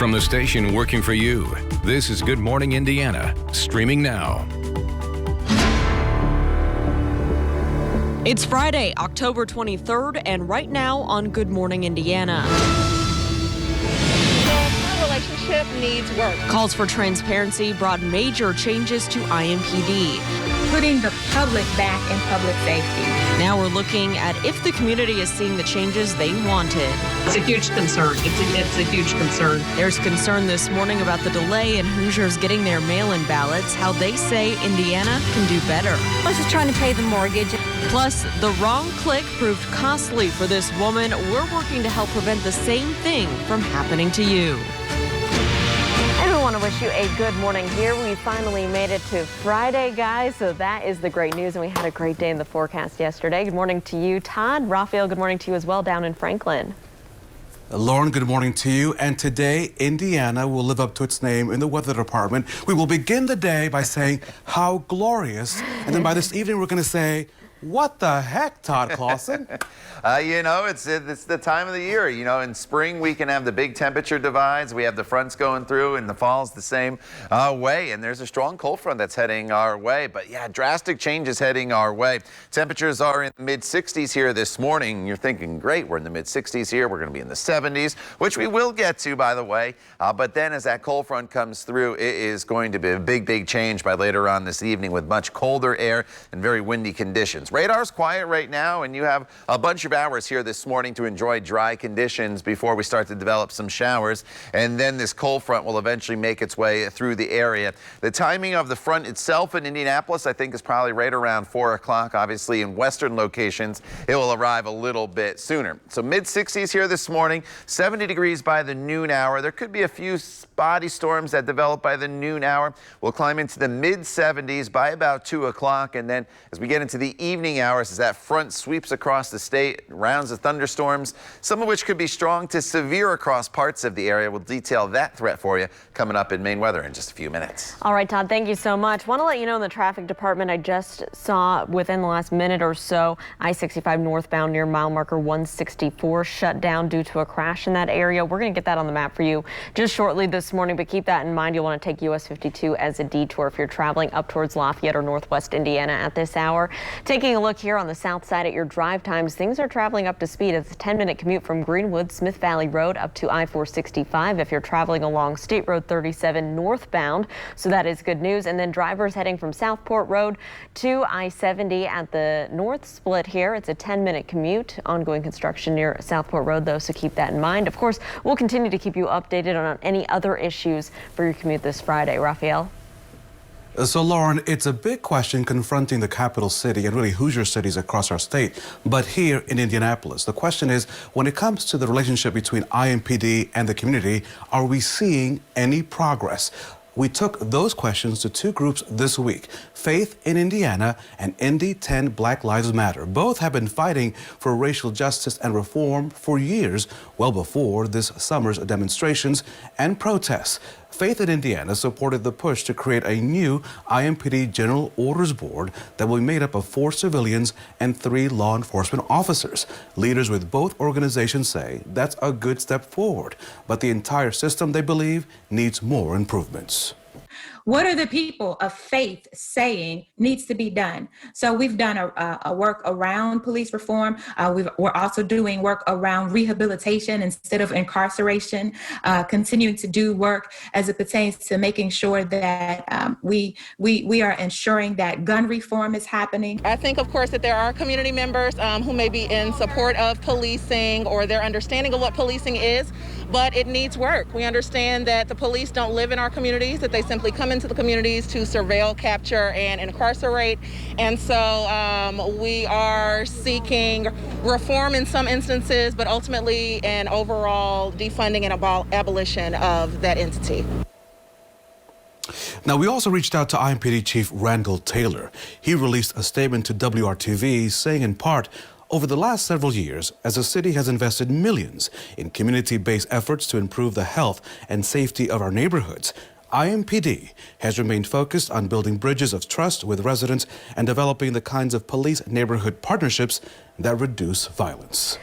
From the station working for you, this is Good Morning Indiana, streaming now. It's Friday, October 23rd, and right now on Good Morning Indiana. The relationship needs work. Calls for transparency brought major changes to IMPD. Putting the public back in public safety. Now we're looking at if the community is seeing the changes they wanted. It's a huge concern. It's a huge concern. There's concern this morning about the delay in Hoosiers getting their mail-in ballots, how they say Indiana can do better. I was just trying to pay the mortgage. Plus, the wrong click proved costly for this woman. We're working to help prevent the same thing from happening to you. And we want to wish you a good morning here. We finally made it to Friday, guys, so that is the great news, and we had a great day in the forecast yesterday. Good morning to you, Todd. Raphael, good morning to you as well down in Franklin. Lauren, good morning to you. And today, Indiana will live up to its name in the weather department. We will begin the day by saying, how glorious. And then by this evening, we're going to say, what the heck, Todd Clausen? It's the time of the year. You know, in spring, we can have the big temperature divides. We have the fronts going through, and the fall's the same way. And there's a strong cold front that's heading our way. But yeah, drastic changes heading our way. Temperatures are in the mid-60s here this morning. You're thinking, great, we're in the mid-60s here. We're going to be in the 70s, which we will get to, by the way. But then as that cold front comes through, it is going to be a big change by later on this evening with much colder air and very windy conditions. Radar's quiet right now, and you have a bunch of hours here this morning to enjoy dry conditions before we start to develop some showers, and then this cold front will eventually make its way through the area. The timing of the front itself in Indianapolis, I think, is probably right around 4 o'clock. Obviously, in western locations, it will arrive a little bit sooner. So mid-60s here this morning, 70 degrees by the noon hour. There could be a few spotty storms that develop by the noon hour. We'll climb into the mid-70s by about 2 o'clock, and then as we get into the evening hours, as that front sweeps across the state, rounds of thunderstorms, some of which could be strong to severe across parts of the area. We'll detail that threat for you coming up in Maine weather in just a few minutes. All right, Todd, thank you so much. Want to let you know in the traffic department, I just saw within the last minute or so, I-65 northbound near mile marker 164 shut down due to a crash in that area. We're going to get that on the map for you just shortly this morning, but keep that in mind. You'll want to take US 52 as a detour if you're traveling up towards Lafayette or Northwest Indiana at this hour. Taking a look here on the south side at your drive times, things are traveling up to speed. It's a 10-minute commute from Greenwood, Smith Valley Road up to I-465 if you're traveling along State Road 37 northbound. So that is good news. And then drivers heading from Southport Road to I-70 at the north split here. It's a 10-minute commute. Ongoing construction near Southport Road, though, so keep that in mind. Of course, we'll continue to keep you updated on any other issues for your commute this Friday. Raphael? So, Lauren, it's a big question confronting the capital city and really Hoosier cities across our state. But here in Indianapolis, the question is, when it comes to the relationship between IMPD and the community, are we seeing any progress? We took those questions to two groups this week, Faith in Indiana and Indy 10 Black Lives Matter. Both have been fighting for racial justice and reform for years, well before this summer's demonstrations and protests. Faith in Indiana supported the push to create a new IMPD General Orders Board that will be made up of 4 civilians and 3 law enforcement officers. Leaders with both organizations say that's a good step forward, but the entire system, they believe, needs more improvements. What are the people of faith saying needs to be done? So we've done a work around police reform. We're also doing work around rehabilitation instead of incarceration, continuing to do work as it pertains to making sure that we are ensuring that gun reform is happening. I think, of course, that there are community members who may be in support of policing or their understanding of what policing is, but it needs work. We understand that the police don't live in our communities, that they simply come into the communities to surveil, capture, and incarcerate. And so we are seeking reform in some instances, but ultimately an overall defunding and abolition of that entity. Now, we also reached out to IMPD Chief Randall Taylor. He released a statement to WRTV saying in part, over the last several years, as the city has invested millions in community-based efforts to improve the health and safety of our neighborhoods, IMPD has remained focused on building bridges of trust with residents and developing the kinds of police neighborhood partnerships that reduce violence.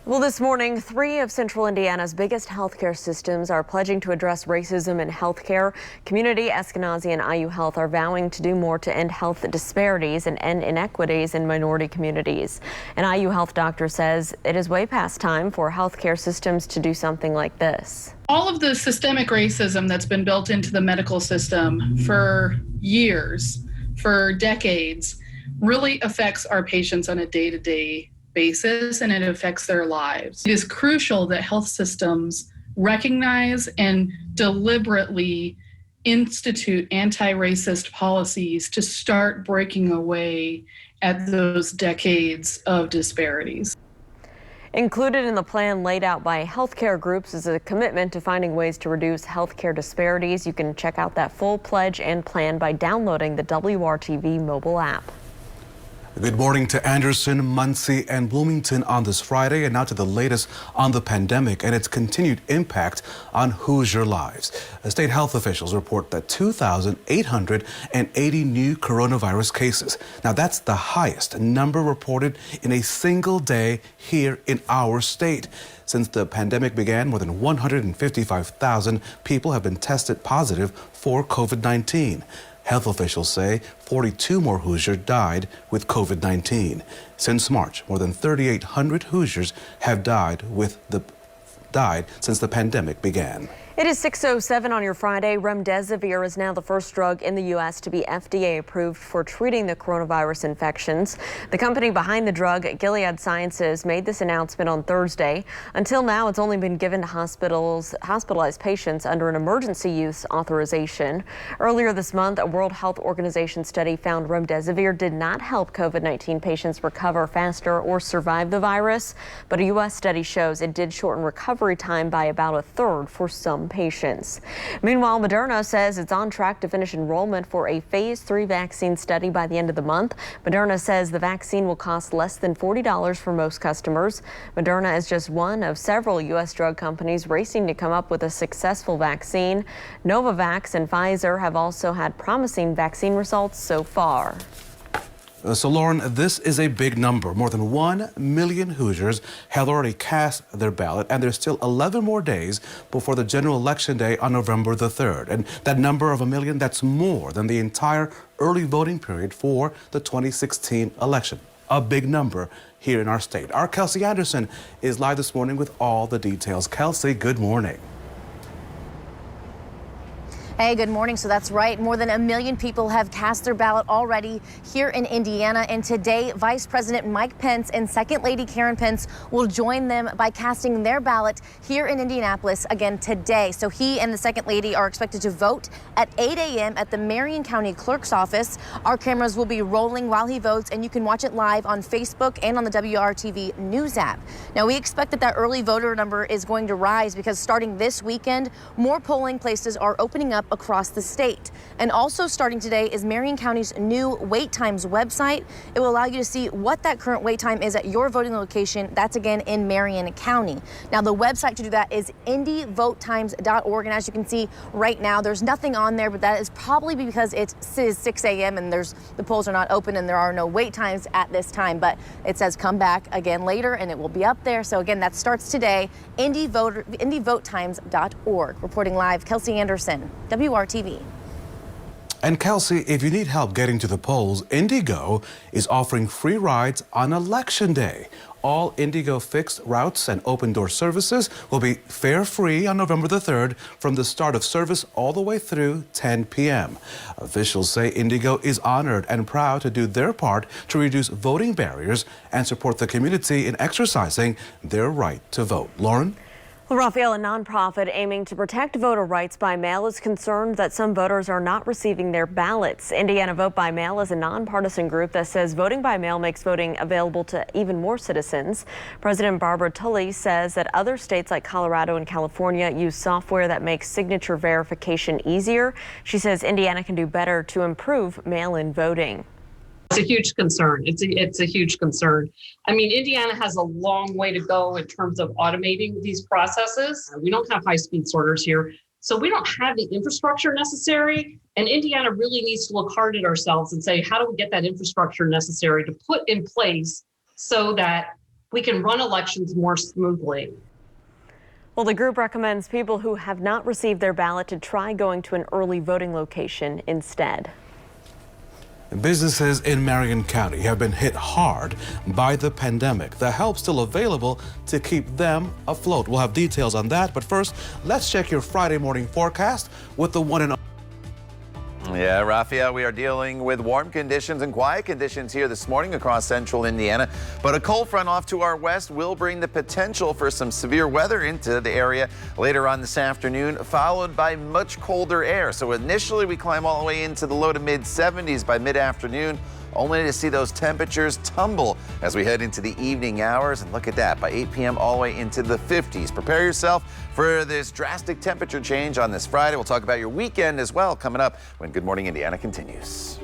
Well, this morning, 3 of Central Indiana's biggest healthcare systems are pledging to address racism in healthcare. Community, Eskenazi, and IU Health are vowing to do more to end health disparities and end inequities in minority communities. An IU Health doctor says it is way past time for healthcare systems to do something like this. All of the systemic racism that's been built into the medical system for years, for decades, really affects our patients on a day-to-day basis, and it affects their lives. It is crucial that health systems recognize and deliberately institute anti-racist policies to start breaking away at those decades of disparities. Included in the plan laid out by healthcare groups is a commitment to finding ways to reduce healthcare disparities. You can check out that full pledge and plan by downloading the WRTV mobile app. Good morning to Anderson, Muncie, and Bloomington on this Friday, and now to the latest on the pandemic and its continued impact on Hoosier lives. State health officials report that 2,880 new coronavirus cases. Now, that's the highest number reported in a single day here in our state. Since the pandemic began, more than 155,000 people have been tested positive for COVID-19. Health officials say 42 more Hoosiers died with COVID-19. Since March, more than 3,800 Hoosiers have died since the pandemic began. It is 6:07 on your Friday. Remdesivir is now the first drug in the U.S. to be FDA approved for treating the coronavirus infections. The company behind the drug, Gilead Sciences, made this announcement on Thursday. Until now, it's only been given to hospitalized patients under an emergency use authorization. Earlier this month, a World Health Organization study found remdesivir did not help COVID-19 patients recover faster or survive the virus, but a U.S. study shows it did shorten recovery time by about a third for some patients. Meanwhile, Moderna says it's on track to finish enrollment for a phase 3 vaccine study by the end of the month. Moderna says the vaccine will cost less than $40 for most customers. Moderna is just one of several U.S. drug companies racing to come up with a successful vaccine. Novavax and Pfizer have also had promising vaccine results so far. So, Lauren, this is a big number. More than 1 million Hoosiers have already cast their ballot, and there's still 11 more days before the general election day on November the 3rd. And that number of 1 million, that's more than the entire early voting period for the 2016 election. A big number here in our state. Our Kelsey Anderson is live this morning with all the details. Kelsey, good morning. Hey, good morning. So that's right. More than 1 million people have cast their ballot already here in Indiana. And today, Vice President Mike Pence and Second Lady Karen Pence will join them by casting their ballot here in Indianapolis again today. So he and the Second Lady are expected to vote at 8 a.m. at the Marion County Clerk's office. Our cameras will be rolling while he votes, and you can watch it live on Facebook and on the WRTV News app. Now, we expect that early voter number is going to rise because starting this weekend, more polling places are opening up across the state. And also starting today is Marion County's new wait times website. It will allow you to see what that current wait time is at your voting location. That's again in Marion County. Now, the website to do that is indyvotetimes.org. And as you can see right now, there's nothing on there, but that is probably because it is 6 a.m. and the polls are not open and there are no wait times at this time. But it says come back again later and it will be up there. So again, that starts today, indyvotetimes.org. Reporting live, Kelsey Anderson, WRTV. And Kelsey, if you need help getting to the polls, Indigo is offering free rides on Election Day. All Indigo fixed routes and open door services will be fare free on November the 3rd from the start of service all the way through 10 p.m. Officials say Indigo is honored and proud to do their part to reduce voting barriers and support the community in exercising their right to vote. Lauren? Well, Raphael, a nonprofit aiming to protect voter rights by mail, is concerned that some voters are not receiving their ballots. Indiana Vote by Mail is a nonpartisan group that says voting by mail makes voting available to even more citizens. President Barbara Tully says that other states like Colorado and California use software that makes signature verification easier. She says Indiana can do better to improve mail-in voting. It's a huge concern. It's a huge concern. I mean, Indiana has a long way to go in terms of automating these processes. We don't have high-speed sorters here, so we don't have the infrastructure necessary. And Indiana really needs to look hard at ourselves and say, how do we get that infrastructure necessary to put in place so that we can run elections more smoothly. Well, the group recommends people who have not received their ballot to try going to an early voting location instead. Businesses in Marion County have been hit hard by the pandemic. The help still available to keep them afloat. We'll have details on that, but first, let's check your Friday morning forecast with the one and only. Yeah, Raphael, we are dealing with warm conditions and quiet conditions here this morning across central Indiana. But a cold front off to our west will bring the potential for some severe weather into the area later on this afternoon, followed by much colder air. So initially we climb all the way into the low to mid 70s by mid-afternoon, only to see those temperatures tumble as we head into the evening hours. And look at that, by 8 p.m. all the way into the 50s. Prepare yourself for this drastic temperature change on this Friday. We'll talk about your weekend as well coming up when Good Morning Indiana continues.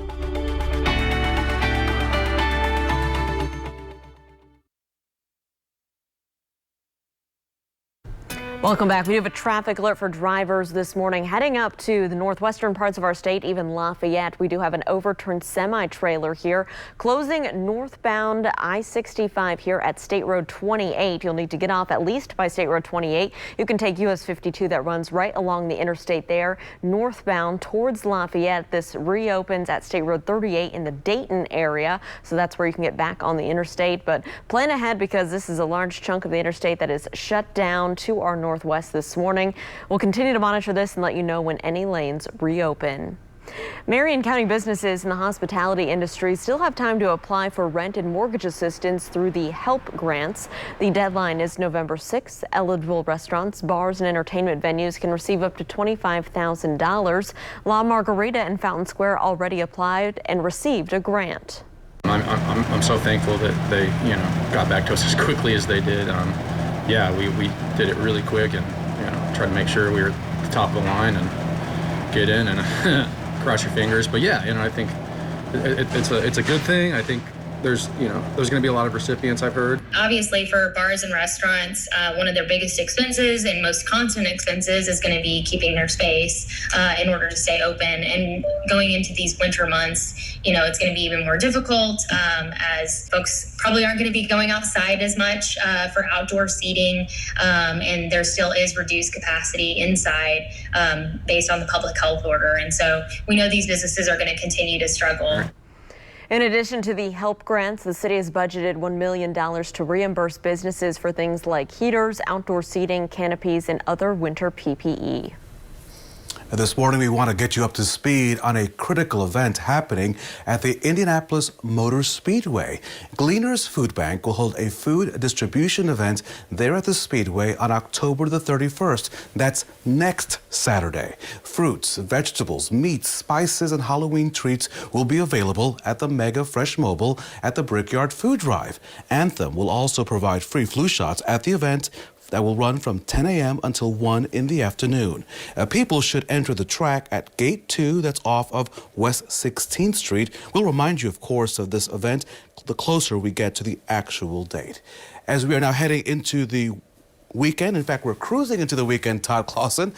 Welcome back. We have a traffic alert for drivers this morning heading up to the northwestern parts of our state, even Lafayette. We do have an overturned semi-trailer here closing northbound I-65 here at State Road 28. You'll need to get off at least by State Road 28. You can take US 52 that runs right along the interstate there northbound towards Lafayette. This reopens at State Road 38 in the Dayton area, so that's where you can get back on the interstate. But plan ahead because this is a large chunk of the interstate that is shut down to our northwest this morning. We'll continue to monitor this and let you know when any lanes reopen. Marion County businesses in the hospitality industry still have time to apply for rent and mortgage assistance through the HELP grants. The deadline is November 6th. Eligible restaurants, bars, and entertainment venues can receive up to $25,000. La Margarita and Fountain Square already applied and received a grant. I'm so thankful that they got back to us as quickly as they did. Yeah, we did it really quick and tried to make sure we were at the top of the line and get in and cross your fingers. But yeah, I think it's a good thing. I think there's going to be a lot of recipients, I've heard. Obviously, for bars and restaurants, one of their biggest expenses and most constant expenses is going to be keeping their space in order to stay open. And going into these winter months, it's going to be even more difficult as folks probably aren't going to be going outside as much for outdoor seating. And there still is reduced capacity inside based on the public health order. And so we know these businesses are going to continue to struggle. In addition to the HELP grants, the city has budgeted $1 million to reimburse businesses for things like heaters, outdoor seating, canopies, and other winter PPE. This morning, we want to get you up to speed on a critical event happening at the Indianapolis Motor Speedway. Gleaners Food Bank will hold a food distribution event there at the Speedway on October the 31st. That's next Saturday. Fruits, vegetables, meats, spices, and Halloween treats will be available at the Mega Fresh Mobile at the Brickyard Food Drive. Anthem will also provide free flu shots at the event that will run from 10 a.m. until 1 in the afternoon. People should enter the track at Gate 2, that's off of West 16th Street. We'll remind you, of course, of this event the closer we get to the actual date. As we are now heading into the weekend. In fact, we're cruising into the weekend, Todd Clausen,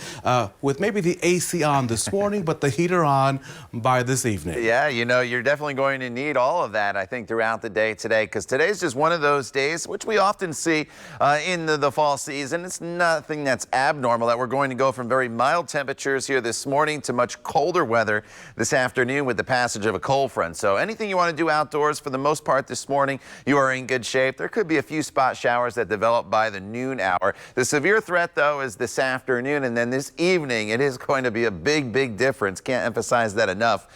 with maybe the AC on this morning, but the heater on by this evening. Yeah, you're definitely going to need all of that, I think, throughout the day today, because today's just one of those days, which we often see in the fall season. It's nothing that's abnormal that we're going to go from very mild temperatures here this morning to much colder weather this afternoon with the passage of a cold front. So anything you want to do outdoors, for the most part this morning, you are in good shape. There could be a few spot showers that develop by the noon hour. The severe threat, though, is this afternoon, and then this evening. It is going to be a big difference. Can't emphasize that enough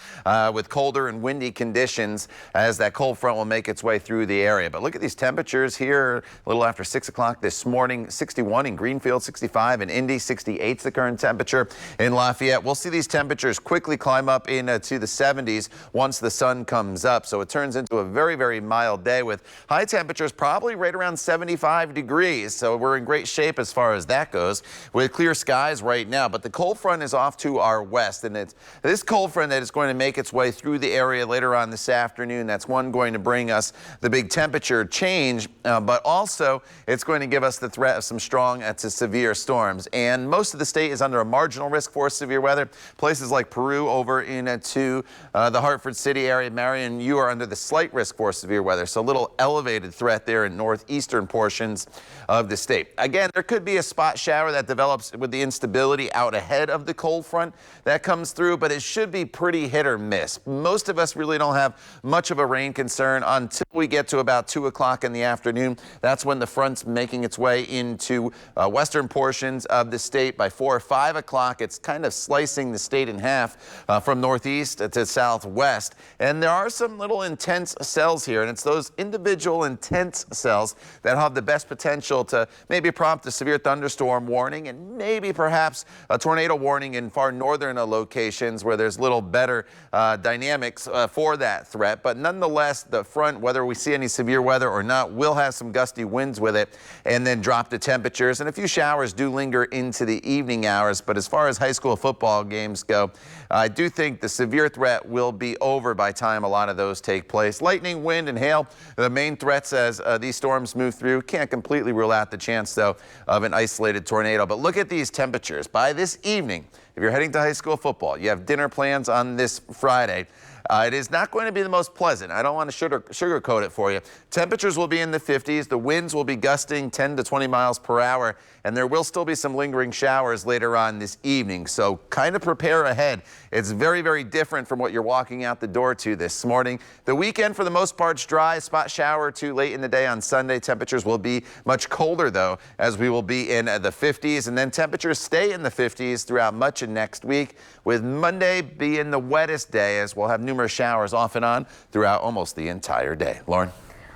with colder and windy conditions as that cold front will make its way through the area. But look at these temperatures here a little after 6 o'clock this morning. 61 in Greenfield, 65 in Indy, 68 is the current temperature in Lafayette. We'll see these temperatures quickly climb up into the 70s once the sun comes up. So it turns into a very mild day with high temperatures probably right around 75 degrees. So we're in great great shape as far as that goes, with clear skies right now. But the cold front is off to our west, and it's this cold front that is going to make its way through the area later on this afternoon. That's going to bring us the big temperature change, but also it's going to give us the threat of some strong to severe storms. And most of the state is under a marginal risk for severe weather. Places like Peru over into the Hartford City area, Marion, you are under the slight risk for severe weather. So a little elevated threat there in northeastern portions of the state. Again, there could be a spot shower that develops with the instability out ahead of the cold front that comes through, but it should be pretty hit or miss. Most of us really don't have much of a rain concern until we get to about 2 o'clock in the afternoon. That's when the front's making its way into western portions of the state. By 4 or 5 o'clock, it's kind of slicing the state in half from northeast to southwest. And there are some little intense cells here, and it's those individual intense cells that have the best potential to maybe prompt a severe thunderstorm warning and maybe perhaps a tornado warning in far northern locations where there's little better dynamics for that threat. But nonetheless, the front, whether we see any severe weather or not, will have some gusty winds with it and then drop the temperatures. And a few showers do linger into the evening hours. But as far as high school football games go, I do think the severe threat will be over by time a lot of those take place. Lightning, wind, and hail, the main threats as these storms move through. Can't completely rule out the chance, though, of an isolated tornado. But look at these temperatures. By this evening, if you're heading to high school football, you have dinner plans on this Friday. It is not going to be the most pleasant. I don't want to sugarcoat it for you. Temperatures will be in the 50s. The winds will be gusting 10 to 20 miles per hour, and there will still be some lingering showers later on this evening. So kind of prepare ahead. It's very, very different from what you're walking out the door to this morning. The weekend, for the most part, is dry. Spot shower or two late in the day on Sunday. Temperatures will be much colder, though, as we will be in the 50s. And then temperatures stay in the 50s throughout much of next week, with Monday being the wettest day, as we'll have numerous showers off and on throughout almost the entire day. Lauren?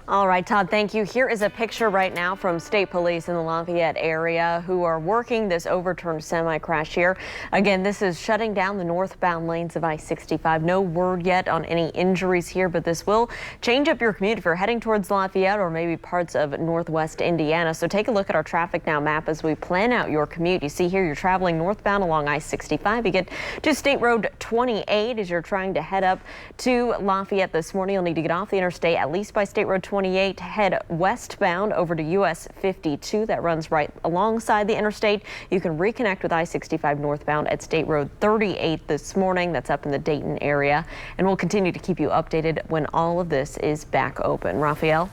All right, Todd, thank you. Here is a picture right now from state police in the Lafayette area who are working this overturned semi-crash here. Again, this is shutting down the northbound lanes of I-65. No word yet on any injuries here, but this will change up your commute if you're heading towards Lafayette or maybe parts of northwest Indiana. So take a look at our traffic now map as we plan out your commute. You see here you're traveling northbound along I-65. You get to State Road 28 as you're trying to head up to Lafayette this morning. You'll need to get off the interstate at least by State Road 28, head westbound over to US 52. That runs right alongside the interstate. You can reconnect with I-65 northbound at State Road 38 this morning. That's up in the Dayton area. And we'll continue to keep you updated when all of this is back open. Raphael?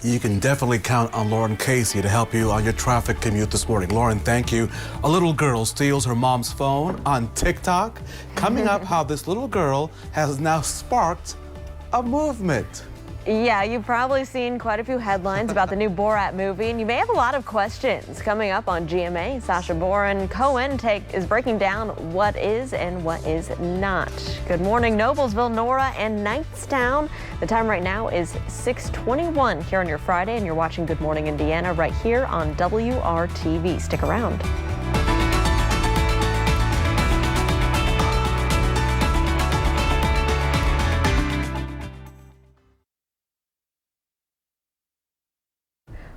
You can definitely count on Lauren Casey to help you on your traffic commute this morning. Lauren, thank you. A little girl steals her mom's phone on TikTok. Coming up, how this little girl has now sparked a movement. Yeah, you've probably seen quite a few headlines about the new Borat movie, and you may have a lot of questions. Coming up on GMA, Sacha Baron Cohen is breaking down what is and what is not. Good morning, Noblesville, Nora, and Knightstown. The time right now is 6:21 here on your Friday, and you're watching Good Morning Indiana right here on WRTV. Stick around.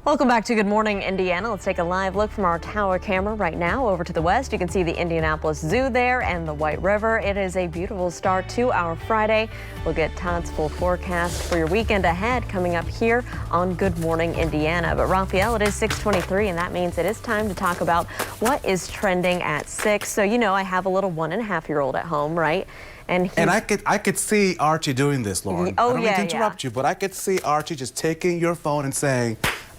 Welcome back to Good Morning Indiana. Let's take a live look from our tower camera right now over to the west. You can see the Indianapolis Zoo there and the White River. It is a beautiful start to our Friday. We'll get Todd's full forecast for your weekend ahead coming up here on Good Morning Indiana. But Raphael, it is 6:23, and that means it is time to talk about what is trending at 6. So, you know, I have a little 1.5-year-old at home, right? And I could see Archie doing this, Lauren. Oh, I don't mean to interrupt you, but I could see Archie just taking your phone and saying,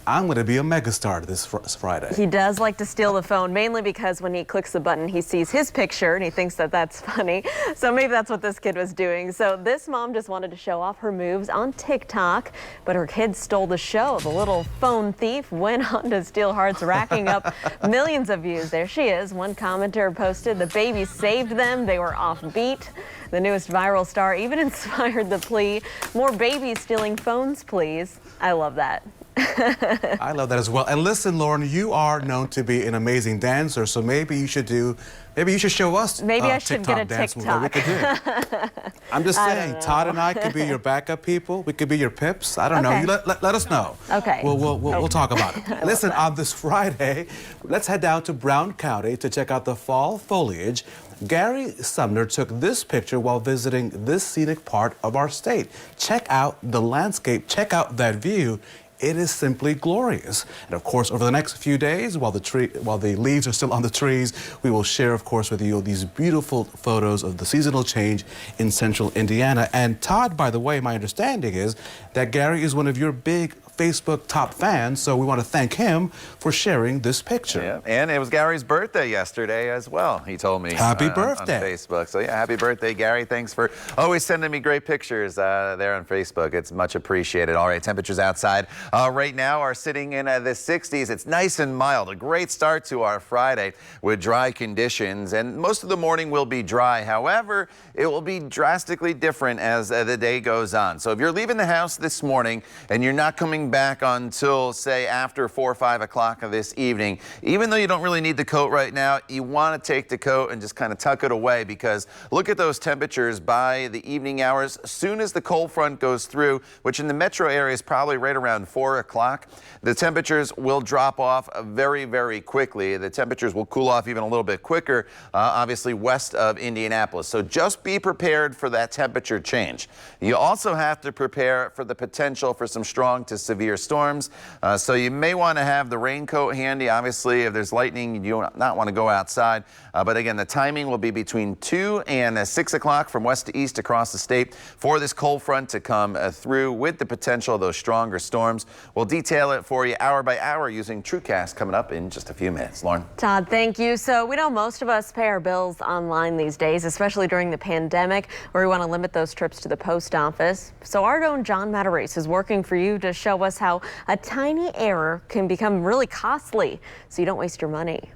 I'm going to be a megastar this Friday. He does like to steal the phone, mainly because when he clicks the button, he sees his picture and he thinks that that's funny. So maybe that's what this kid was doing. So this mom just wanted to show off her moves on TikTok, but her kids stole the show. The little phone thief went on to steal hearts, racking up millions of views. There she is. One commenter posted, "The baby saved them. They were offbeat." The newest viral star even inspired the plea, "More babies stealing phones, please." I love that. I love that as well. And listen, Lauren, you are known to be an amazing dancer, so maybe you should show us maybe I should TikTok get a dance move TikTok. that we could do. I'm just saying, Todd and I could be your backup people. We could be your pips. I don't know. You let us know. Okay. We'll talk about it. Listen, on this Friday, let's head down to Brown County to check out the fall foliage. Gary Sumner took this picture while visiting this scenic part of our state. Check out the landscape. Check out that view. It is simply glorious. And of course, over the next few days, while the leaves are still on the trees, we will share, of course, with you these beautiful photos of the seasonal change in central Indiana. And Todd, by the way, my understanding is that Gary is one of your big Facebook top fans, so we want to thank him for sharing this picture. Yeah, and it was Gary's birthday yesterday as well, he told me. Happy birthday. On Facebook. So yeah, happy birthday, Gary. Thanks for always sending me great pictures there on Facebook. It's much appreciated. All right, temperatures outside right now are sitting in the 60s. It's nice and mild. A great start to our Friday with dry conditions, and most of the morning will be dry. However, it will be drastically different as the day goes on. So if you're leaving the house this morning and you're not coming back until, say, after 4 or 5 o'clock of this evening, even though you don't really need the coat right now, you want to take the coat and just kind of tuck it away, because look at those temperatures by the evening hours. As soon as the cold front goes through, which in the metro area is probably right around 4 o'clock, the temperatures will drop off very, very quickly. The temperatures will cool off even a little bit quicker, obviously west of Indianapolis. So just be prepared for that temperature change. You also have to prepare for the potential for some strong to severe storms. So you may want to have the raincoat handy. Obviously, if there's lightning, you do not want to go outside. But again, the timing will be between 2 and 6 o'clock from west to east across the state for this cold front to come through with the potential of those stronger storms. We'll detail it for you hour by hour using TrueCast coming up in just a few minutes. Lauren. Todd, thank you. So we know most of us pay our bills online these days, especially during the pandemic, where we want to limit those trips to the post office. So our own John Matarese is working for you to show us how a tiny error can become really costly so you don't waste your money.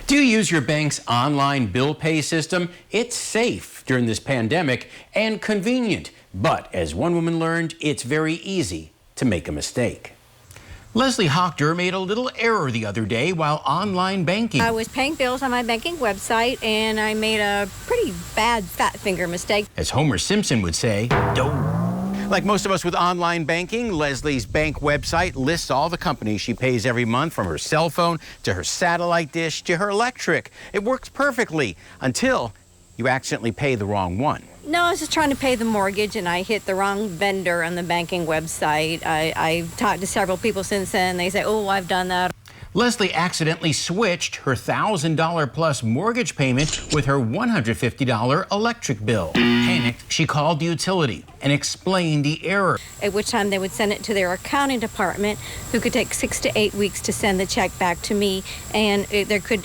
Do you use your bank's online bill pay system? It's safe during this pandemic and convenient. But as one woman learned, it's very easy to make a mistake. Leslie Hochter made a little error the other day while online banking. I was paying bills on my banking website and I made a pretty bad fat finger mistake. As Homer Simpson would say, don't. Like most of us with online banking, Leslie's bank website lists all the companies she pays every month, from her cell phone to her satellite dish to her electric. It works perfectly until you accidentally pay the wrong one. No, I was just trying to pay the mortgage and I hit the wrong vendor on the banking website. I've talked to several people since then. They say, oh, I've done that. Leslie accidentally switched her $1,000 plus mortgage payment with her $150 electric bill. Panicked, she called the utility and explained the error. At which time they would send it to their accounting department, who could take 6 to 8 weeks to send the check back to me. And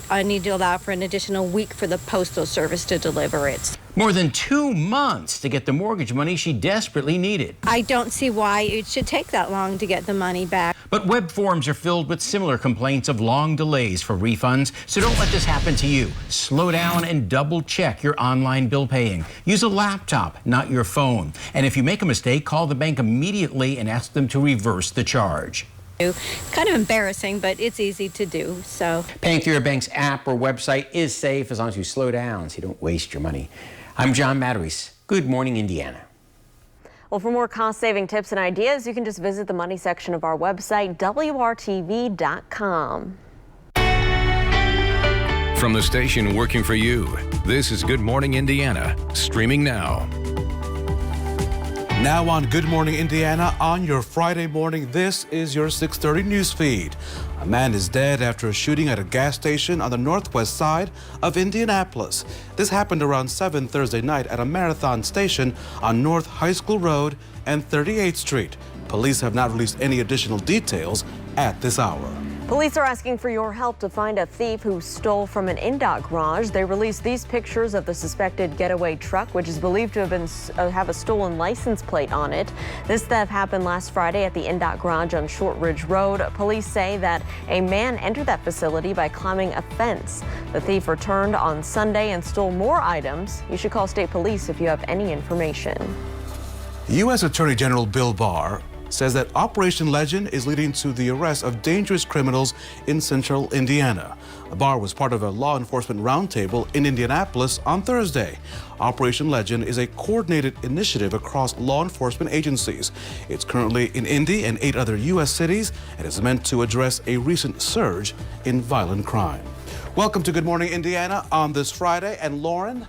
I need to allow for an additional week for the postal service to deliver it. More than 2 months to get the mortgage money she desperately needed. I don't see why it should take that long to get the money back. But web forums are filled with similar complaints of long delays for refunds, so don't let this happen to you. Slow down and double check your online bill paying. Use a laptop, not your phone. And if you make a mistake, call the bank immediately and ask them to reverse the charge. Kind of embarrassing, but it's easy to do. So paying through your bank's app or website is safe as long as you slow down so you don't waste your money. I'm John Matarese. Good morning, Indiana. Well, for more cost-saving tips and ideas, you can just visit the money section of our website, WRTV.com. From the station working for you, this is Good Morning Indiana, streaming now. Now on Good Morning Indiana, on your Friday morning, this is your 6:30 news feed. A man is dead after a shooting at a gas station on the northwest side of Indianapolis. This happened around 7 Thursday night at a Marathon station on North High School Road and 38th Street. Police have not released any additional details at this hour. Police are asking for your help to find a thief who stole from an INDOT garage. They released these pictures of the suspected getaway truck, which is believed to have a stolen license plate on it. This theft happened last Friday at the INDOT garage on Short Ridge Road. Police say that a man entered that facility by climbing a fence. The thief returned on Sunday and stole more items. You should call state police if you have any information. U.S. Attorney General Bill Barr says that Operation Legend is leading to the arrest of dangerous criminals in central Indiana. Barr was part of a law enforcement roundtable in Indianapolis on Thursday. Operation Legend is a coordinated initiative across law enforcement agencies. It's currently in Indy and 8 other U.S. cities and is meant to address a recent surge in violent crime. Welcome to Good Morning Indiana on this Friday. And Lauren,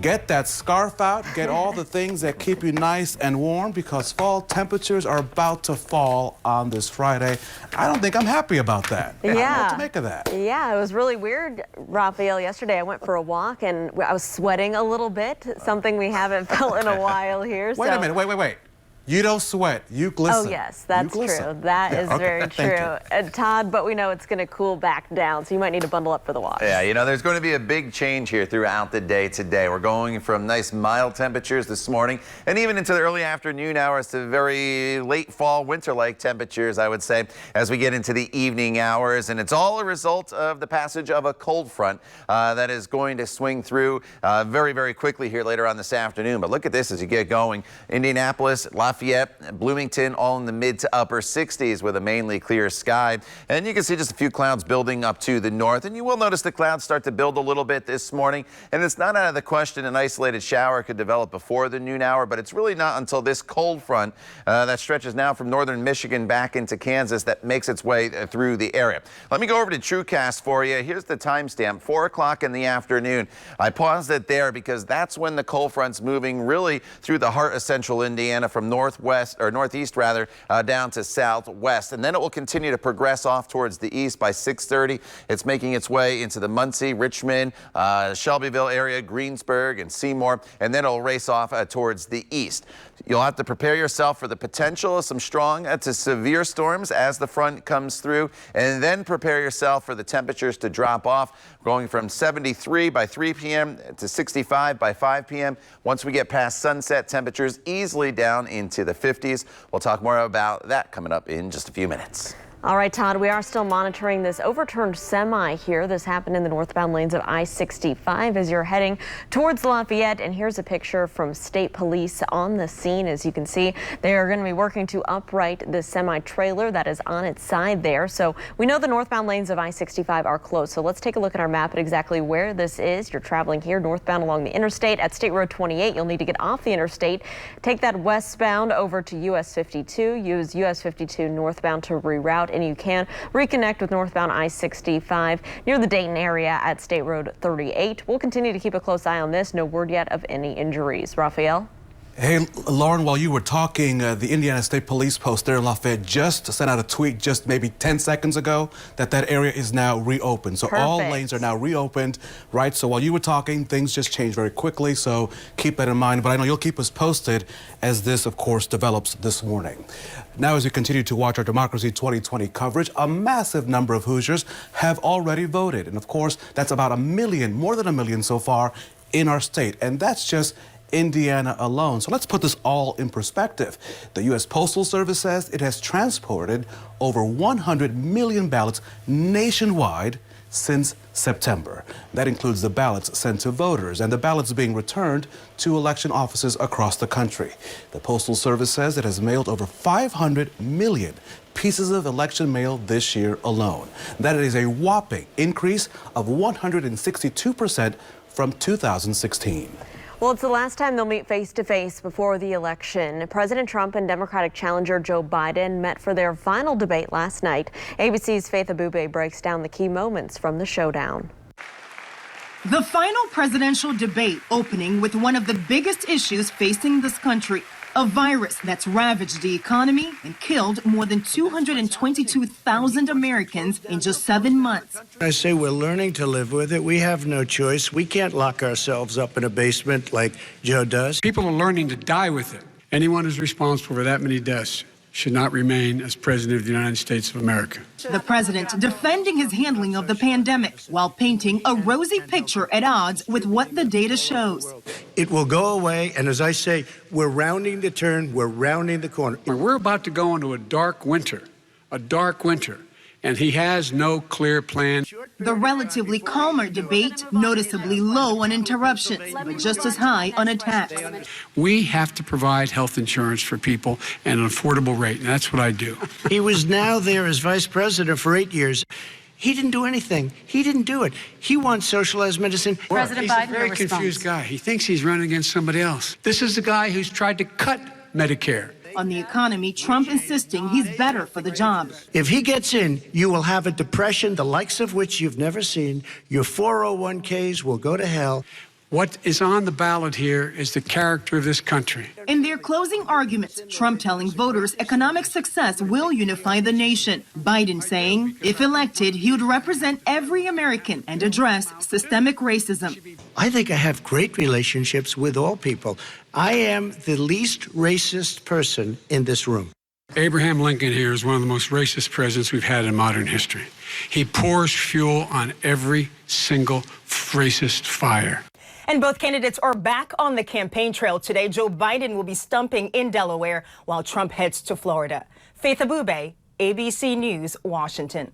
get that scarf out, get all the things that keep you nice and warm because fall temperatures are about to fall on this Friday. I don't think I'm happy about that. Yeah. I don't know what to make of that. Yeah, it was really weird, Raphael. Yesterday I went for a walk and I was sweating a little bit, something we haven't felt in a while here. Wait a minute, wait. You don't sweat, you glisten. Oh, yes, that's true. That is very true. Todd, but we know it's going to cool back down, so you might need to bundle up for the walk. Yeah, you know, there's going to be a big change here throughout the day today. We're going from nice mild temperatures this morning and even into the early afternoon hours to very late fall, winter-like temperatures, I would say, as we get into the evening hours. And it's all a result of the passage of a cold front that is going to swing through very, very quickly here later on this afternoon. But look at this as you get going. Indianapolis, Lafayette, Bloomington, all in the mid to upper 60s with a mainly clear sky. And you can see just a few clouds building up to the north. And you will notice the clouds start to build a little bit this morning. And it's not out of the question an isolated shower could develop before the noon hour, but it's really not until this cold front that stretches now from northern Michigan back into Kansas that makes its way through the area. Let me go over to TrueCast for you. Here's the timestamp, 4 o'clock in the afternoon. I paused it there because that's when the cold front's moving really through the heart of central Indiana from northeast down to southwest, and then it will continue to progress off towards the east. By 6:30, it's making its way into the Muncie, Richmond, Shelbyville area, Greensburg, and Seymour, and then it'll race off towards the east. You'll have to prepare yourself for the potential of some strong to severe storms as the front comes through, and then prepare yourself for the temperatures to drop off, going from 73 by 3 p.m. to 65 by 5 p.m. Once we get past sunset, temperatures easily down into the 50s. We'll talk more about that coming up in just a few minutes. All right, Todd, we are still monitoring this overturned semi here. This happened in the northbound lanes of I-65 as you're heading towards Lafayette. And here's a picture from state police on the scene. As you can see, they are going to be working to upright the semi-trailer that is on its side there. So we know the northbound lanes of I-65 are closed. So let's take a look at our map at exactly where this is. You're traveling here northbound along the interstate at State Road 28. You'll need to get off the interstate, take that westbound over to US 52, use US 52 northbound to reroute, and you can reconnect with northbound I-65 near the Dayton area at State Road 38. We'll continue to keep a close eye on this. No word yet of any injuries. Raphael? Hey, Lauren, while you were talking, the Indiana State Police Post there in Lafayette just sent out a tweet just maybe 10 seconds ago that area is now reopened. So all lanes are now reopened, right? So while you were talking, things just changed very quickly. So keep that in mind. But I know you'll keep us posted as this, of course, develops this morning. Now, as we continue to watch our Democracy 2020 coverage, a massive number of Hoosiers have already voted. And of course, that's about 1 million, more than 1 million so far in our state. And that's just Indiana alone. So let's put this all in perspective. The U.S. Postal Service says it has transported over 100 million ballots nationwide since September. That includes the ballots sent to voters and the ballots being returned to election offices across the country. The Postal Service says it has mailed over 500 million pieces of election mail this year alone. That is a whopping increase of 162% from 2016. Well, it's the last time they'll meet face-to-face before the election. President Trump and Democratic challenger Joe Biden met for their final debate last night. ABC's Faith Abube breaks down the key moments from the showdown. The final presidential debate opening with one of the biggest issues facing this country, a virus that's ravaged the economy and killed more than 222,000 Americans in just 7 months. I say we're learning to live with it. We have no choice. We can't lock ourselves up in a basement like Joe does. People are learning to die with it. Anyone who's responsible for that many deaths should not remain as president of the United States of America. The president defending his handling of the pandemic while painting a rosy picture at odds with what the data shows. It will go away, and as I say, we're rounding the turn, we're rounding the corner. We're about to go into a dark winter, and he has no clear plan. The relatively calmer debate noticeably low on interruptions, but just as high on attacks. We have to provide health insurance for people at an affordable rate, and that's what I do. He was now there as vice president for 8 years. He didn't do anything. He didn't do it. He wants socialized medicine. President Biden, he's a very confused guy. He thinks he's running against somebody else. This is the guy who's tried to cut Medicare. On the economy, Trump insisting he's better for the job. If he gets in, you will have a depression the likes of which you've never seen. Your 401ks will go to hell. What is on the ballot here is the character of this country. In their closing arguments, Trump telling voters economic success will unify the nation. Biden saying, if elected, he would represent every American and address systemic racism. I think I have great relationships with all people. I am the least racist person in this room. Abraham Lincoln here is one of the most racist presidents we've had in modern history. He pours fuel on every single racist fire. And both candidates are back on the campaign trail today. Joe Biden will be stumping in Delaware while Trump heads to Florida. Faith Abube, ABC News, Washington.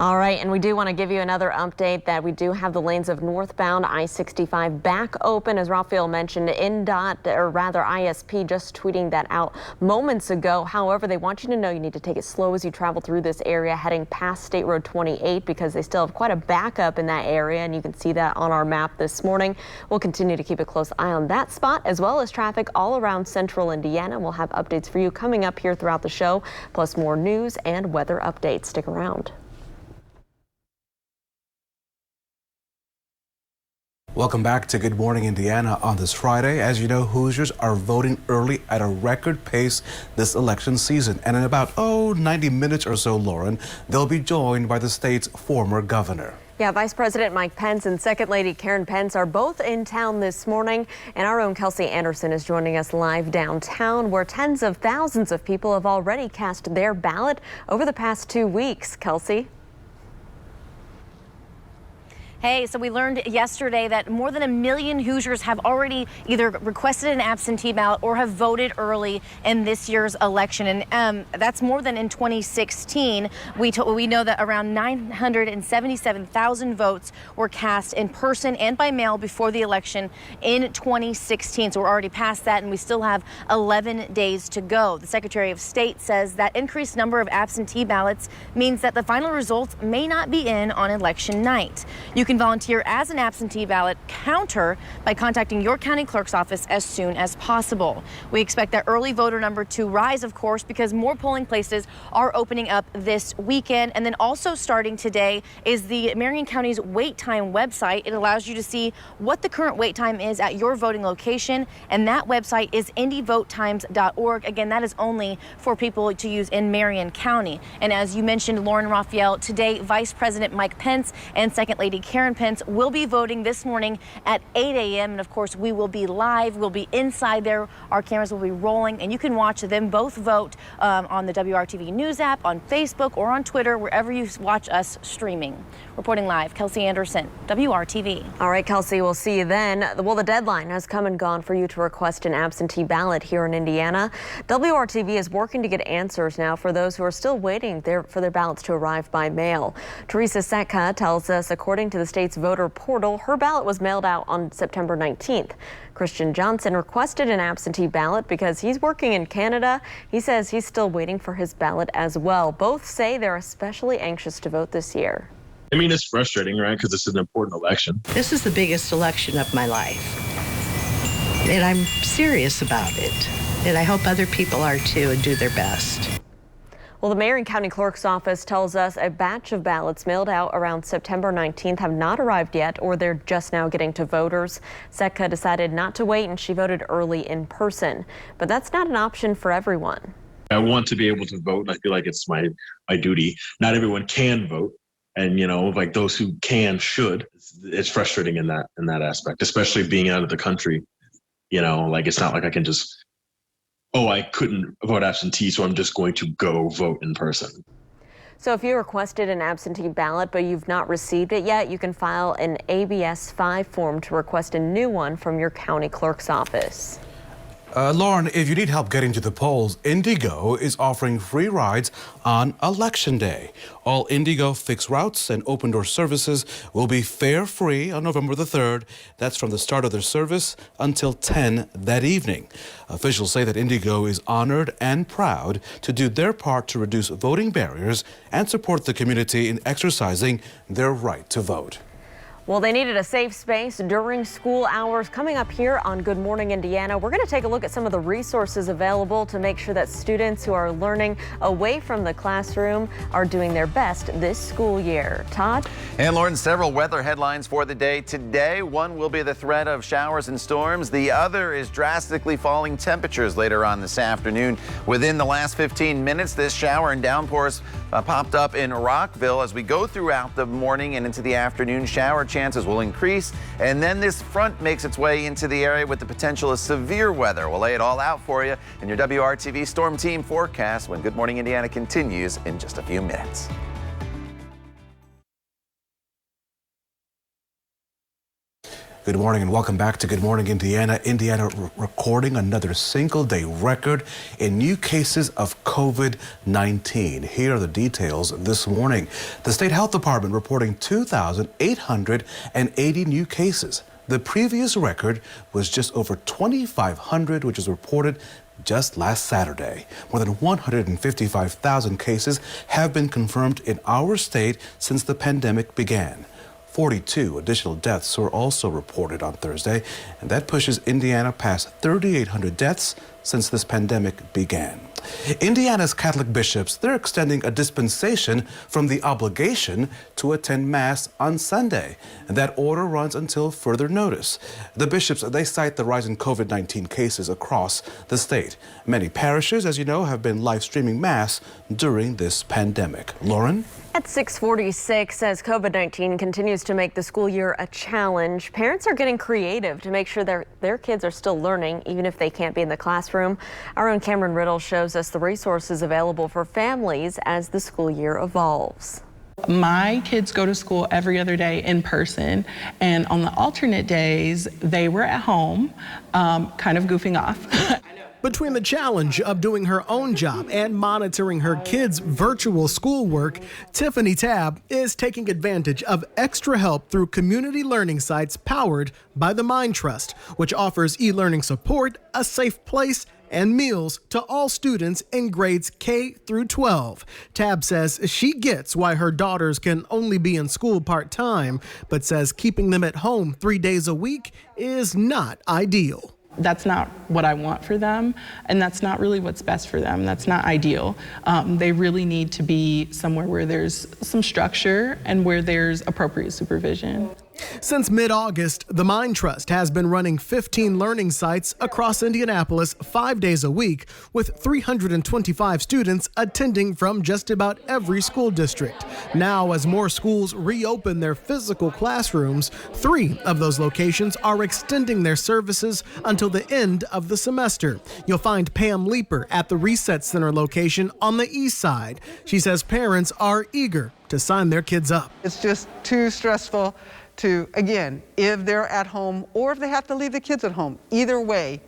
All right, and we do want to give you another update that we do have the lanes of northbound I-65 back open, as Raphael mentioned. ISP just tweeting that out moments ago. However, they want you to know you need to take it slow as you travel through this area heading past State Road 28 because they still have quite a backup in that area, and you can see that on our map this morning. We'll continue to keep a close eye on that spot as well as traffic all around central Indiana. We'll have updates for you coming up here throughout the show, plus more news and weather updates. Stick around. Welcome back to Good Morning Indiana on this Friday. As you know, Hoosiers are voting early at a record pace this election season. And in about, 90 minutes or so, Lauren, they'll be joined by the state's former governor. Yeah, Vice President Mike Pence and Second Lady Karen Pence are both in town this morning. And our own Kelsey Anderson is joining us live downtown, where tens of thousands of people have already cast their ballot over the past 2 weeks. Kelsey? Hey, so we learned yesterday that more than 1 million Hoosiers have already either requested an absentee ballot or have voted early in this year's election. And that's more than in 2016. We know that around 977,000 votes were cast in person and by mail before the election in 2016. So we're already past that, and we still have 11 days to go. The Secretary of State says that increased number of absentee ballots means that the final results may not be in on election night. You can volunteer as an absentee ballot counter by contacting your county clerk's office as soon as possible. We expect that early voter number to rise, of course, because more polling places are opening up this weekend. And then also starting today is the Marion County's wait time website. It allows you to see what the current wait time is at your voting location. And that website is indyvotetimes.org. Again, that is only for people to use in Marion County. And as you mentioned, Lauren, Raphael, today Vice President Mike Pence and Second Lady Karen Pence will be voting this morning at 8 a.m. And of course, we will be live. We'll be inside there. Our cameras will be rolling, and you can watch them both vote on the WRTV News app, on Facebook, or on Twitter, wherever you watch us streaming. Reporting live, Kelsey Anderson, WRTV. All right, Kelsey, we'll see you then. Well, the deadline has come and gone for you to request an absentee ballot here in Indiana. WRTV is working to get answers now for those who are still waiting for their ballots to arrive by mail. Teresa Setka tells us, according to the state's voter portal, her ballot was mailed out on September 19th. Christian Johnson requested an absentee ballot because he's working in Canada. He says he's still waiting for his ballot as well. Both say they're especially anxious to vote this year. I mean, it's frustrating, right? Because it's an important election. This is the biggest election of my life, and I'm serious about it. And I hope other people are too and do their best. Well, the Marion County Clerk's office tells us a batch of ballots mailed out around September 19th have not arrived yet, or they're just now getting to voters. Setka decided not to wait, and she voted early in person. But that's not an option for everyone. I want to be able to vote, and I feel like it's my duty. Not everyone can vote, and like those who can should. It's frustrating in that aspect, especially being out of the country. It's not like I can just, I couldn't vote absentee, so I'm just going to go vote in person. So if you requested an absentee ballot but you've not received it yet, you can file an ABS 5 form to request a new one from your county clerk's office. Lauren, if you need help getting to the polls, Indigo is offering free rides on Election Day. All Indigo fixed routes and open door services will be fare free on November the 3rd. That's from the start of their service until 10 that evening. Officials say that Indigo is honored and proud to do their part to reduce voting barriers and support the community in exercising their right to vote. Well, they needed a safe space during school hours. Coming up here on Good Morning Indiana, we're going to take a look at some of the resources available to make sure that students who are learning away from the classroom are doing their best this school year. Todd? And Lauren, several weather headlines for the day today. One will be the threat of showers and storms. The other is drastically falling temperatures later on this afternoon. Within the last 15 minutes, this shower and downpours popped up in Rockville. As we go throughout the morning and into the afternoon, shower chances will increase, and then this front makes its way into the area with the potential of severe weather. We'll lay it all out for you in your WRTV Storm Team forecast when Good Morning Indiana continues in just a few minutes. Good morning and welcome back to Good Morning Indiana. Indiana recording another single-day record in new cases of COVID-19. Here are the details this morning. The State Health Department reporting 2,880 new cases. The previous record was just over 2,500, which was reported just last Saturday. More than 155,000 cases have been confirmed in our state since the pandemic began. 42 additional deaths were also reported on Thursday, and that pushes Indiana past 3,800 deaths since this pandemic began. Indiana's Catholic bishops, they're extending a dispensation from the obligation to attend Mass on Sunday. And that order runs until further notice. The bishops, they cite the rise in COVID-19 cases across the state. Many parishes, as you know, have been live streaming Mass during this pandemic. Lauren? At 6:46, as COVID-19 continues to make the school year a challenge, parents are getting creative to make sure their kids are still learning, even if they can't be in the classroom. Our own Cameron Riddle shows us the resources available for families as the school year evolves. My kids go to school every other day in person, and on the alternate days, they were at home, kind of goofing off. Between the challenge of doing her own job and monitoring her kids' virtual schoolwork, Tiffany Tabb is taking advantage of extra help through community learning sites powered by the Mind Trust, which offers e-learning support, a safe place, and meals to all students in grades K through 12. Tabb says she gets why her daughters can only be in school part-time, but says keeping them at home 3 days a week is not ideal. That's not what I want for them, and that's not really what's best for them. That's not ideal. They really need to be somewhere where there's some structure and where there's appropriate supervision. Since mid-August, the Mind Trust has been running 15 learning sites across Indianapolis 5 days a week, with 325 students attending from just about every school district. Now, as more schools reopen their physical classrooms, 3 of those locations are extending their services until the end of the semester. You'll find Pam Leeper at the Reset Center location on the east side. She says parents are eager to sign their kids up. It's just too stressful to, again, if they're at home or if they have to leave the kids at home. Either way,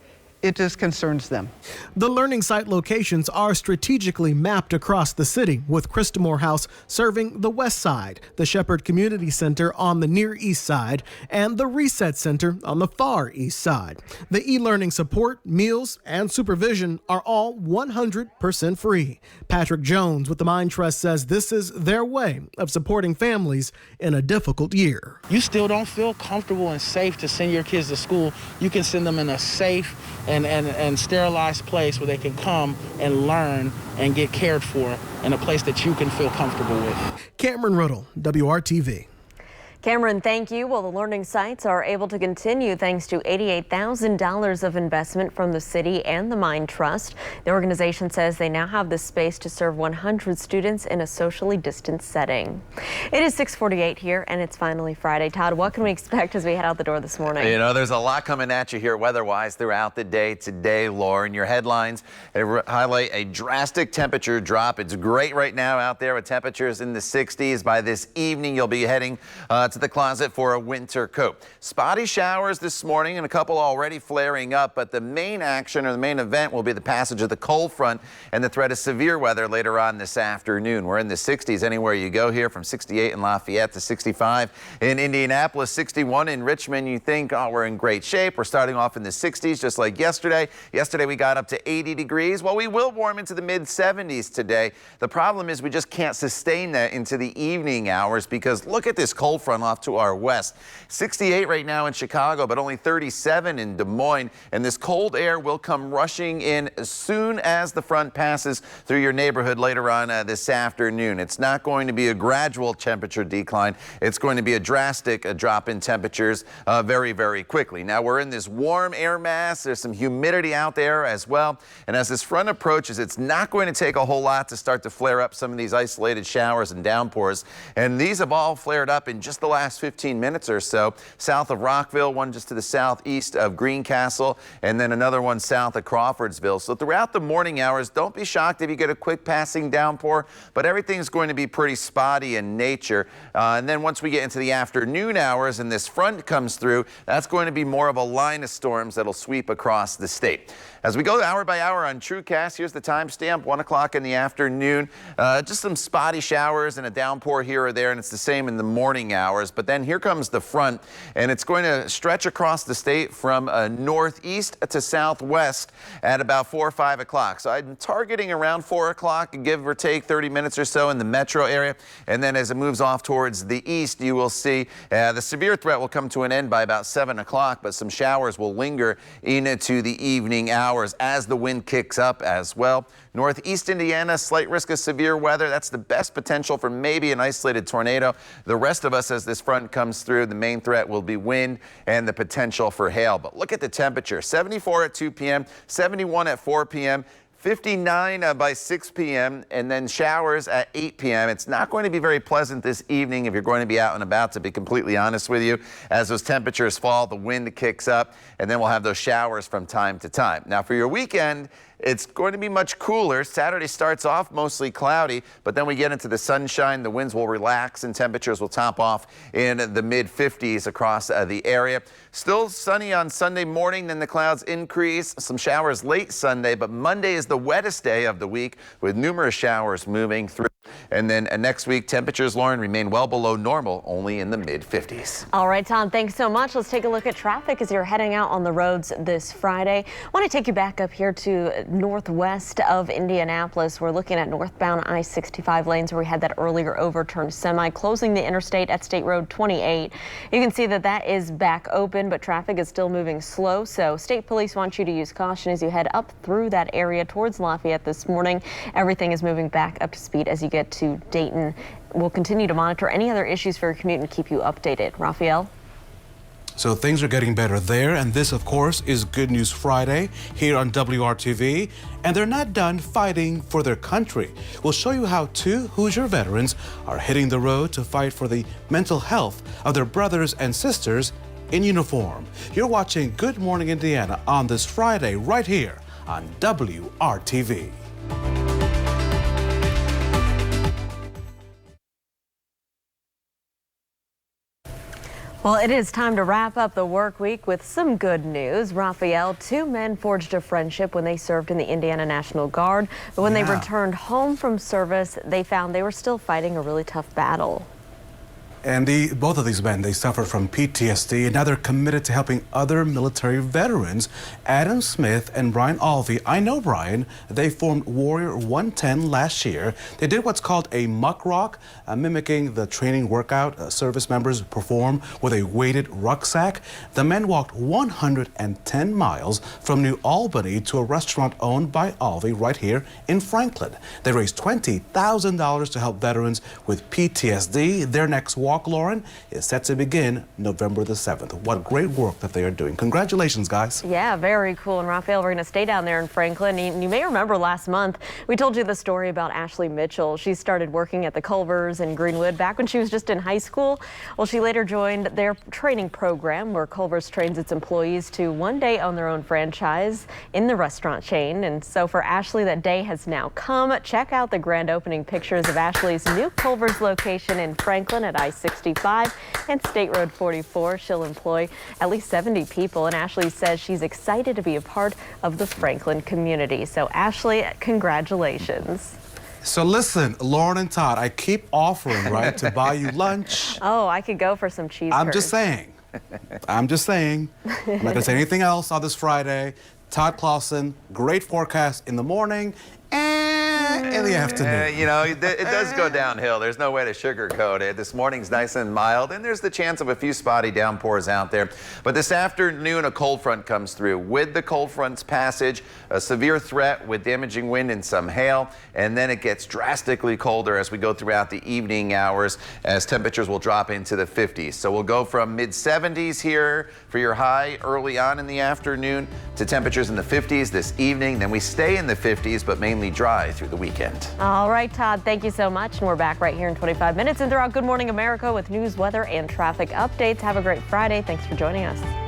it just concerns them. The learning site locations are strategically mapped across the city, with Christamore House serving the west side, the Shepherd Community Center on the near east side, and the Reset Center on the far east side. The e-learning support, meals, and supervision are all 100% free. Patrick Jones with the Mind Trust says this is their way of supporting families in a difficult year. You still don't feel comfortable and safe to send your kids to school. You can send them in a safe and sterilized place where they can come and learn and get cared for in a place that you can feel comfortable with. Cameron Riddle, WRTV. Cameron, thank you. Well, the learning sites are able to continue thanks to $88,000 of investment from the city and the Mind Trust. The organization says they now have the space to serve 100 students in a socially distanced setting. It is 6:48 here, and it's finally Friday. Todd, what can we expect as we head out the door this morning? You know, there's a lot coming at you here weather-wise throughout the day today, Lauren. Your headlines highlight a drastic temperature drop. It's great right now out there with temperatures in the 60s. By this evening, you'll be heading to to the closet for a winter coat. Spotty showers this morning and a couple already flaring up, but the main action or the main event will be the passage of the cold front and the threat of severe weather later on this afternoon. We're in the 60s anywhere you go here, from 68 in Lafayette to 65 in Indianapolis, 61 in Richmond. You think, oh, we're in great shape. We're starting off in the 60s just like yesterday. Yesterday we got up to 80 degrees. Well, we will warm into the mid 70s today. The problem is we just can't sustain that into the evening hours because look at this cold front off to our west. 68 right now in Chicago, but only 37 in Des Moines. And this cold air will come rushing in as soon as the front passes through your neighborhood later on this afternoon. It's not going to be a gradual temperature decline. It's going to be a drastic drop in temperatures very, very quickly. Now we're in this warm air mass. There's some humidity out there as well. And as this front approaches, it's not going to take a whole lot to start to flare up some of these isolated showers and downpours. And these have all flared up in just the last 15 minutes or so. South of Rockville, one just to the southeast of Greencastle, and then another one south of Crawfordsville. So throughout the morning hours, don't be shocked if you get a quick passing downpour, but everything's going to be pretty spotty in nature. And then once we get into the afternoon hours and this front comes through, that's going to be more of a line of storms that'll sweep across the state. As we go hour by hour on TrueCast, here's the timestamp, 1 o'clock in the afternoon. Just some spotty showers and a downpour here or there, and it's the same in the morning hours. But then here comes the front, and it's going to stretch across the state from northeast to southwest at about 4 or 5 o'clock. So I'm targeting around 4 o'clock, give or take 30 minutes or so in the metro area. And then as it moves off towards the east, you will see the severe threat will come to an end by about 7 o'clock, but some showers will linger into the evening hours as the wind kicks up as well. Northeast Indiana, slight risk of severe weather. That's the best potential for maybe an isolated tornado. The rest of us, as this front comes through, the main threat will be wind and the potential for hail. But look at the temperature, 74 at 2 p.m., 71 at 4 p.m., 59 by 6 p.m. and then showers at 8 p.m. It's not going to be very pleasant this evening if you're going to be out and about, to be completely honest with you. As those temperatures fall, the wind kicks up, and then we'll have those showers from time to time. Now for your weekend, it's going to be much cooler. Saturday starts off mostly cloudy, but then we get into the sunshine. The winds will relax and temperatures will top off in the mid 50s across the area. Still sunny on Sunday morning, then the clouds increase. Some showers late Sunday, but Monday is the wettest day of the week with numerous showers moving through. And then next week, temperatures, Lauren, remain well below normal, only in the mid 50s. All right, Tom, thanks so much. Let's take a look at traffic as you're heading out on the roads this Friday. I want to take you back up here to northwest of Indianapolis. We're looking at northbound I-65 lanes where we had that earlier overturned semi closing the interstate at State Road 28. You can see that that is back open, but traffic is still moving slow. So state police want you to use caution as you head up through that area towards Lafayette this morning. Everything is moving back up to speed as you get to Dayton. We'll continue to monitor any other issues for your commute and keep you updated. Raphael? So things are getting better there, and this, of course, is Good News Friday here on WRTV. And they're not done fighting for their country. We'll show you how two Hoosier veterans are hitting the road to fight for the mental health of their brothers and sisters in uniform. You're watching Good Morning Indiana on this Friday right here on WRTV. Well, it is time to wrap up the work week with some good news. Raphael, two men forged a friendship when they served in the Indiana National Guard. But when they returned home from service, they found they were still fighting a really tough battle. And both of these men, they suffered from PTSD, and now they're committed to helping other military veterans. Adam Smith and Brian Alvey, I know Brian, they formed Warrior 110 last year. They did what's called a muck rock, mimicking the training workout service members perform with a weighted rucksack. The men walked 110 miles from New Albany to a restaurant owned by Alvey right here in Franklin. They raised $20,000 to help veterans with PTSD. Their next walk, Lauren, is set to begin November the 7th. What great work that they are doing. Congratulations, guys. Yeah, very cool. And Raphael, we're going to stay down there in Franklin. You may remember last month, we told you the story about Ashley Mitchell. She started working at the Culvers in Greenwood back when she was just in high school. Well, she later joined their training program where Culvers trains its employees to one day own their own franchise in the restaurant chain. And so for Ashley, that day has now come. Check out the grand opening pictures of Ashley's new Culvers location in Franklin at I-65. 65 and State Road 44. She'll employ at least 70 people, and Ashley says she's excited to be a part of the Franklin community. So Ashley, congratulations. So listen, Lauren and Todd, I keep offering, right, to buy you lunch. Oh, I could go for some cheese I'm curds. just saying. I'm just saying. I'm not going to say anything else on this Friday. Todd Clausen, great forecast in the morning and in the afternoon. You know, it does go downhill. There's no way to sugarcoat it. This morning's nice and mild, and there's the chance of a few spotty downpours out there. But this afternoon, a cold front comes through. With the cold front's passage, a severe threat with damaging wind and some hail, and then it gets drastically colder as we go throughout the evening hours, as temperatures will drop into the 50s. So we'll go from mid-70s here for your high early on in the afternoon to temperatures in the 50s this evening. Then we stay in the 50s, but mainly dry through the weekend. All right, Todd, thank you so much. And we're back right here in 25 minutes and throughout Good Morning America with news, weather, and traffic updates. Have a great Friday. Thanks for joining us.